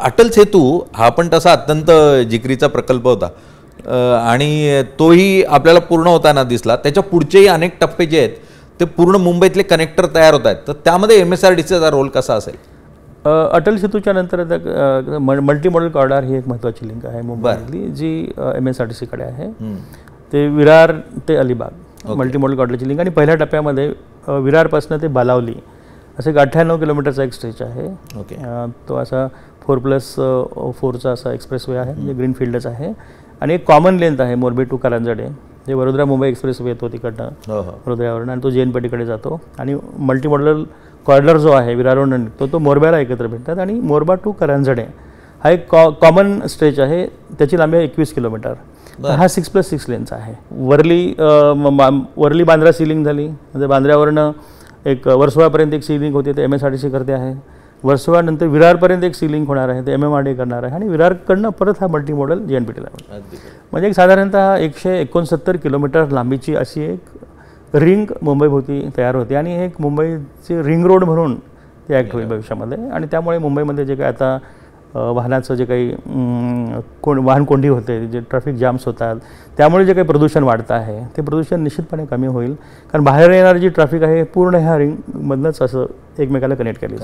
अटल सेतू हा पण तसा अत्यंत जिकरीचा प्रकल्प होता आणि तोही आपल्याला पूर्ण होताना दिसला. त्याच्या पुढचेही अनेक टप्पे जे आहेत ते पूर्ण मुंबईतले कनेक्टर तयार होत आहेत, तर त्यामध्ये MSRDCचा रोल कसा असेल? अटल सेतूच्या नंतर मल्टी मॉडल कॉरिडॉर ही एक महत्त्वाची लिंक आहे मुंबईतली, जी MSRDCकडे आहे. ते विरार ते अलिबाग मल्टी मॉडल कॉरिडॉरची लिंक, आणि पहिल्या टप्प्यामध्ये विरारपासून ते बालावली असे 98 किलोमीटरचा एक स्ट्रेच आहे. तो असा 4+4चा असा एक्सप्रेसवे आहे, म्हणजे ग्रीनफील्डच आहे. आणि एक कॉमन लेंथ आहे मोरबी टू करंजडे, जे वडोदरा मुंबई एक्सप्रेसवे येतो तिकडनं वडोदऱ्यावरून, आणि तो JNPTकडे जातो. आणि मल्टी मॉडल कॉरिडॉर जो आहे विरारवरून निघतो तो मोरब्याला एकत्र भेटतात, आणि मोरबा टू करंजडे हा एक कॉमन स्ट्रेच आहे. त्याची लांबी 21 किलोमीटर. हा 6+6 लेनचा आहे. वरली बांद्रा सीलिंग झाली, म्हणजे बांद्र्यावरनं एक वर्सोवापर्यंत एक सीलिंग होती, ते MSRDC करते आहे. वर्सोवानंतर विरारपर्यंत एक सीलिंग होणार आहे, ते MMRDA करणार आहे. आणि विरारकडनं परत हा मल्टी मॉडल JNPTला. म्हणजे एक साधारणतः 169 किलोमीटर लांबीची अशी एक रिंग मुंबईभोवती तयार होते, आणि एक मुंबईचे रिंग रोड म्हणून ते ॲक्ट होईल भविष्यामध्ये. आणि त्यामुळे मुंबईमध्ये जे काही आता वाहनाचं जे काही वाहन कोंडी होते, जे ट्रॅफिक जाम्स होतात, त्यामुळे जे काही प्रदूषण वाढतं आहे ते प्रदूषण निश्चितपणे कमी होईल. कारण बाहेर येणारी जी ट्रॅफिक आहे पूर्ण ह्या रिंगमधनंच असं एकमेकाला कनेक्ट केली जाते.